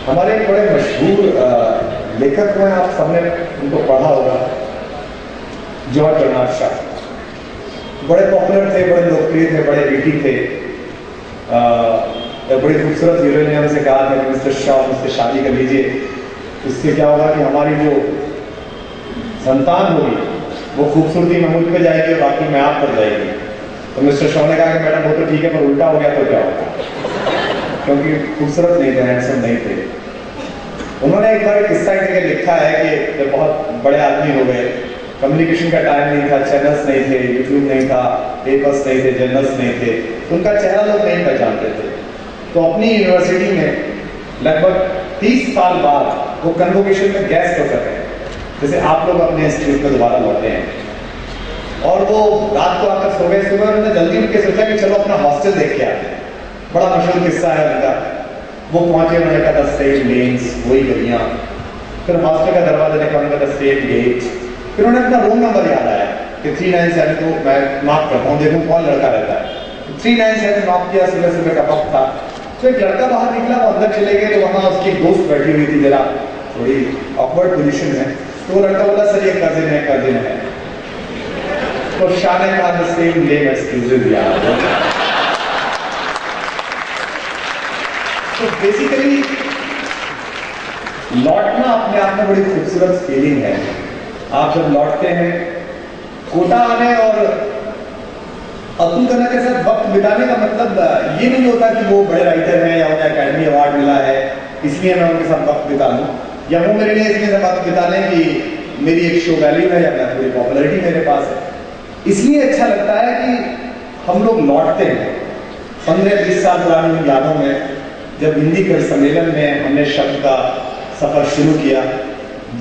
हमारे एक बड़े मशहूर लेखक में आप सबने उनको पढ़ा होगा, जॉर्ज बर्नार्ड शॉ। बड़े पॉपुलर थे, बड़े लोकप्रिय थे, बड़े विटी थे। बड़ी खूबसूरत हीरोइन ने उनसे कहा था कि मिस्टर शॉ मुझसे शादी कर लीजिए, इससे क्या होगा कि हमारी जो संतान होगी वो खूबसूरती में मुझ पे जाएगी और बाकी में आप पर जाएगी। तो मिस्टर शॉ ने कहा कि मैडम वो तो ठीक है, पर उल्टा हो गया तो क्या होगा, क्योंकि खूबसूरत नहीं थे, हैंडसम नहीं थे। उन्होंने एक बार किस्सा करके लिखा है कि जब बहुत बड़े आदमी हो गए, कम्युनिकेशन का टाइम नहीं था, चैनल्स नहीं थे, यूट्यूब नहीं था, पेपर्स नहीं थे, जर्नल्स नहीं थे, तो उनका चेहरा लोग नहीं पहचानते थे। तो अपनी यूनिवर्सिटी में लगभग 30 साल बाद वो कन्वोकेशन में गेस्ट होकर गए, जैसे आप लोग अपने इंस्टीट्यूट में दोबारा लौटे हैं, और वो रात को आकर सो गए। सुबह उन्होंने जल्दी उठ के सोचा कि चलो अपना हॉस्टल देख के आते हैं। बड़ा मशहूर किस्सा है उनका। वो पहुंचे, उन्होंने कहा था सेम लेन्स, वही गलियां, फिर हॉस्टल का दरवाजा देखा, उन्होंने कहा सेम गेट। फिर उन्हें अपना रूम नंबर याद आया कि 397 को मैं मार्क करता हूँ, देखूँ कौन लड़का रहता है। 397 मार्क किया, सुबह सुबह का वक्त था। तो एक लड़का बाहर निकला, वो अंदर चले गए, तो वहां उसकी दोस्त बैठी हुई थी, जरा थोड़ी ऑकवर्ड पोजीशन में। तो वो लड़का बोला सर ये कजिन है, कजिन है। तो शाह ने कहा द सेम नेम एक्सक्यूजेज यार। तो बेसिकली लौटना अपने आप में बड़ी खूबसूरत फीलिंग है। आप जब लौटते हैं, कोटा आने और अब्दुल कला के साथ वक्त बिताने का मतलब ये नहीं होता कि वो बड़े राइटर हैं या उन्हें एकेडमी अवार्ड मिला है इसलिए मैं उनके साथ वक्त बिता लूं, या वो मेरे लिए इसलिए वक्त बिता लें कि मेरी एक शो वैल्यू है या मैं थोड़ी पॉपुलैरिटी मेरे पास है। इसलिए अच्छा लगता है कि हम लोग लौटते हैं 15-20 साल पुरानी यादों में। जब हिंदी कवि सम्मेलन में हमने शब्द का सफर शुरू किया,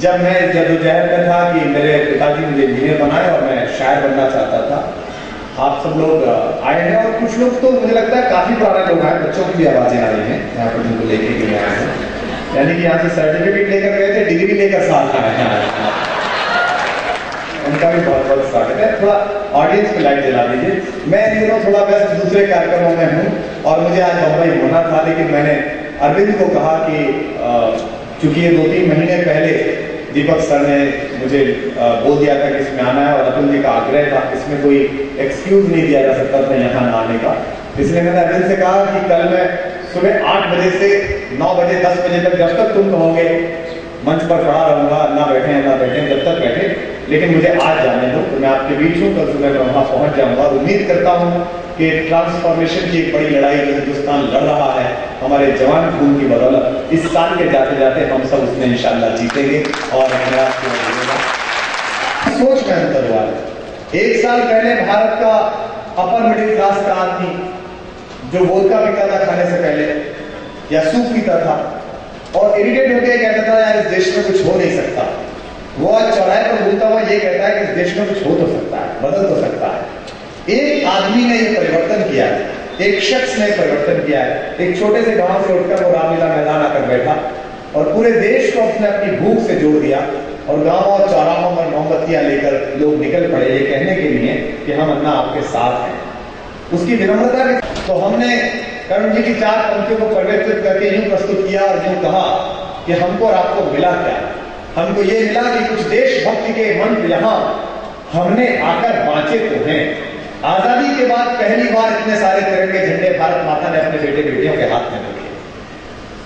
जब मैं जद्दोजहद में था कि मेरे पिताजी मुझे इंजीनियर बनाए और मैं शायर बनना चाहता था, आप सब लोग आए हैं, और कुछ लोग तो मुझे लगता है काफी पुराने लोग आए, बच्चों की भी आवाजें आ रही हैं यहाँ पर जिनको लेके के लिए आए हैं, यानी कि यहाँ से सर्टिफिकेट लेकर गए थे, डिग्री लेकर साथ आए हैं। उनका भी बहुत बहुत स्वागत है। थोड़ा ऑडियंस को लाइट जला दीजिए। मैं इन दिनों थोड़ा व्यस्त दूसरे कार्यक्रमों में हूँ और मुझे आज बम्बई होना था, लेकिन मैंने अरविंद को कहा कि चूंकि ये 2-3 महीने पहले दीपक सर ने मुझे बोल दिया था कि इसमें आना है, और अतुल जी का आग्रह था, इसमें कोई एक्सक्यूज नहीं दिया जा सकता था यहाँ ना आने का, इसलिए मैंने अरविंद से कहा कि कल मैं सुबह 8 बजे से 9 बजे 10 बजे तक, जब तक तुम कहोगे मंच पर खड़ा रहूंगा, ना बैठे ना बैठे, जब तक बैठे, लेकिन मुझे आज जाने दो। तो मैं आपके बीच हूँ, कल सुबह मैं वहां पहुंच जाऊंगा। उम्मीद करता हूँ कि ट्रांसफॉर्मेशन की एक बड़ी लड़ाई जो हिंदुस्तान लड़ रहा है हमारे जवान खून की बदौलत, इस साल के जाते जाते हम सब उसमें इंशाल्लाह जीतेंगे और नया सोच में अंतर हुआ है। 1 साल पहले भारत का अपर मिडिल क्लास का आदमी जो वोदका पीता था खाने से पहले या सूप पीता था और इरिटेट होकर कहता था यार इस देश में कुछ हो नहीं सकता, वो आज चौराहे पर बोलता हुआ ये कहता है कि इस देश में कुछ हो तो सकता है, बदल तो सकता है। एक आदमी ने ये परिवर्तन किया है, एक शख्स ने परिवर्तन किया है। एक छोटे से गांव से उठकर वो रामलीला मैदान आकर बैठा और पूरे देश को उसने अपनी भूख से जोड़ दिया, और गांव और चौराहों में मोमबत्तियां लेकर लोग निकल पड़े ये कहने के लिए कि हम अन्ना आपके साथ हैं। उसकी विनम्रता के तो हमने करुण जी की 4 पंक्तियों को परिवर्तित करके यूं प्रस्तुत किया और यूं कहा कि हमको और आपको मिला क्या। हमको ये मिला कि कुछ देशभक्ति के मंत्र यहाँ हमने आकर बांचे तो हैं। आजादी के बाद पहली बार इतने सारे तिरंगे झंडे भारत माता ने अपने बेटे बेटियों के हाथ में रखे।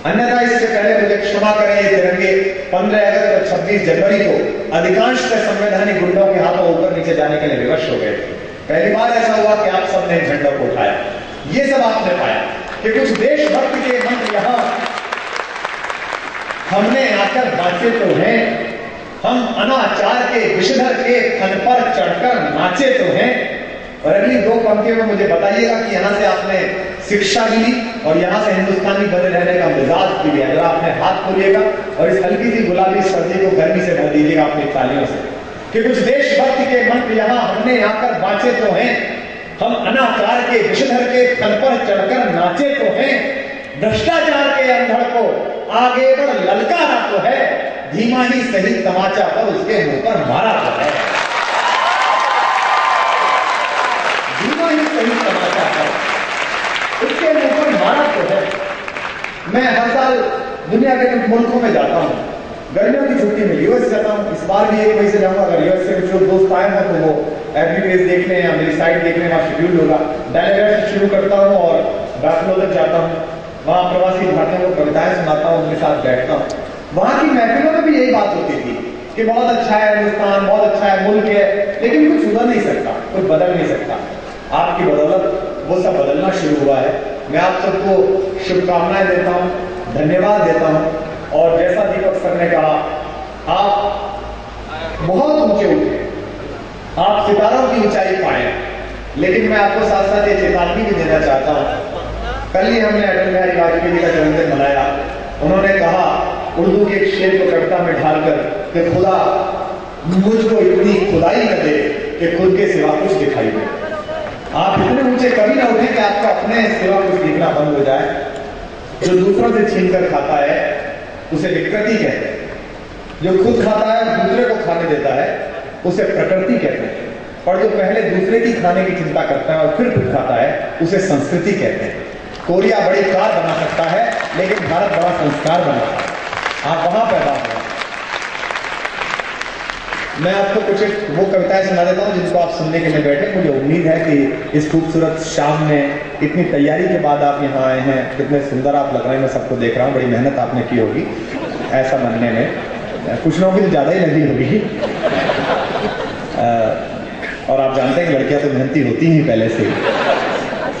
अन्यथा इससे पहले मुझे क्षमा करें, ये तिरंगे 15 अगस्त और 26 जनवरी को अधिकांश संवैधानिक गुंडों के हाथों ऊपर नीचे जाने के लिए विवश हो गए थे। पहली बार ऐसा हुआ कि आप सबने झंडों को उठाया। ये सब आपने पाया कि कुछ देशभक्ति के मंत्र यहाँ हमने आकर बांचे तो हैं। हम अनाचार के विषधर के फन पर चढ़कर नाचे तो हैं। और अगली 2 पंक्तियों में मुझे बताइएगा कि यहाँ से आपने शिक्षा भी ली और यहाँ से हिंदुस्तानी बने रहने का मिजाज भी लिया। जरा अपने हाथ खोलिएगा और इस हल्की सी गुलाबी सर्दी को गर्मी से भर दीजिएगा अपनी तालियों से कि कुछ देशभक्ति के मंत्र यहाँ हमने आकर बांचे तो हैं। हम अनाचार के विषधर के फन पर चढ़कर नाचे तो हैं। भ्रष्टाचार के अंधड़ को आगे बढ़ ललकारा तो है। धीमा ही सही तमाचा पर उसके मुंह पर मारा तो है। धीमा ही सही तमाचा पर उसके मुंह पर मारा तो है। मैं हर साल दुनिया के मुल्कों में जाता हूँ। गर्मियों की छुट्टी में यूएस जाता हूँ, इस बार भी 1 मई से जाऊंगा। अगर यूएस से कुछ दोस्त आए हैं तो वो एप्लीकेशन देखने या मेरी साइट देखने वहाँ शेड्यूल होगा। डेलीगेट से शुरू करता हूँ और बैफलो तक जाता हूँ, वहाँ प्रवासी भारतीयों को कविताएं सुनाता हूँ, उनके साथ बैठता हूँ। वहाँ की महफिलों में भी यही बात होती थी कि बहुत अच्छा है हिंदुस्तान, बहुत अच्छा है मुल्क है, लेकिन कुछ सुधर नहीं सकता, कुछ बदल नहीं सकता। आपकी बदौलत वो सब बदलना शुरू हुआ है। मैं आप सबको शुभकामनाएं देता हूँ, धन्यवाद देता हूँ। और जैसा दीपक सर ने कहा, आप बहुत ऊंचे उठे, आप सितारों की ऊंचाई पाए, लेकिन मैं आपको साथ साथ ये चेतावनी भी देना चाहता हूँ। कल ही हमने अटल बिहारी वाजपेयी जी का जन्मदिन मनाया। उन्होंने कहा उर्दू के एक शेर को कविता में ढालकर कि खुदा मुझको इतनी खुदाई न दे कि खुद के सिवा कुछ दिखाई दे। आप इतने ऊंचे कभी ना उठे कि आपको अपने सिवा कुछ दिखना बंद हो जाए। जो दूसरों से छीनकर खाता है उसे विकृति कहते हैं, जो खुद खाता है दूसरे को खाने देता है उसे प्रकृति कहते हैं, और जो पहले दूसरे की खाने की चिंता करता है और फिर खुद खाता है उसे संस्कृति कहते हैं। कोरिया बड़ी कार बना सकता है, लेकिन भारत बड़ा संस्कार बनाता है। आप वहां पैदा हुए। मैं आपको कुछ वो कविताएं सुना देता हूं जिनको आप सुनने के लिए बैठे। मुझे उम्मीद है कि इस खूबसूरत शाम में इतनी तैयारी के बाद आप यहाँ आए हैं, कितने सुंदर आप लग रहे हैं। मैं सबको देख रहा हूँ, बड़ी मेहनत आपने की होगी ऐसा बनने में। कुछ लोगों की तो ज्यादा ही लगी होगी। और आप जानते हैं कि लड़कियां तो मेहनती होती ही पहले से ही।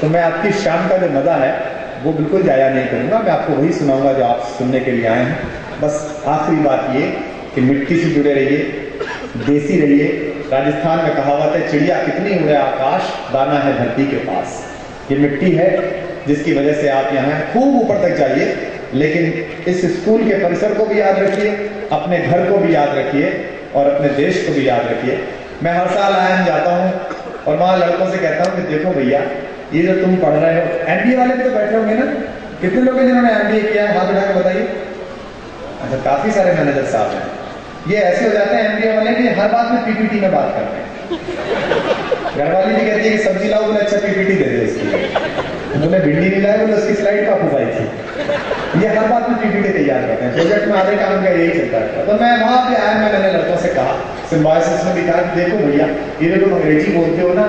तो मैं आपकी शाम का जो मजा है वो बिल्कुल जाया नहीं करूंगा। मैं आपको वही सुनाऊंगा जो आप सुनने के लिए आए हैं। बस आखिरी बात ये कि मिट्टी से जुड़े रहिए, देसी रहिए। राजस्थान में कहावत है, चिड़िया कितनी उड़े आकाश, दाना है धरती के पास। ये मिट्टी है जिसकी वजह से आप यहाँ हैं। खूब ऊपर तक जाइए, लेकिन इस स्कूल के परिसर को भी याद रखिए, अपने घर को भी याद रखिए और अपने देश को भी याद रखिए। मैं हर साल आयन जाता हूँ और वहां लड़कों से कहता हूँ कि देखो भैया, ये जो तुम पढ़ रहे हो, एमबीए वाले भी तो बैठे होंगे ना, कितने लोग हैं जिन्होंने एमबीए किया है, हाथ उठा के बताइए। अच्छा, काफी सारे मैनेजर साहब हैं। ये ऐसे हो जाते हैं एमबीए वाले कि हर बात में पीपीटी में बात करते हैं। घरवाली भी कहती है कि सब्जी लाओ, बोले अच्छा पीपीटी दे दे इसकी। बोले भिंडी नहीं लाए, बोले उसकी स्लाइड वापस आई थी। ये हर बात में पीपीटी तैयार करते हैं। प्रोजेक्ट में आधे काम का यही चलता है। तो मैं वहां पे आया, मैंने लड़कों से कहा, सिम्बायोसिस में भी कहा कि देखो भैया, ये जो तुम अंग्रेजी बोलते हो ना,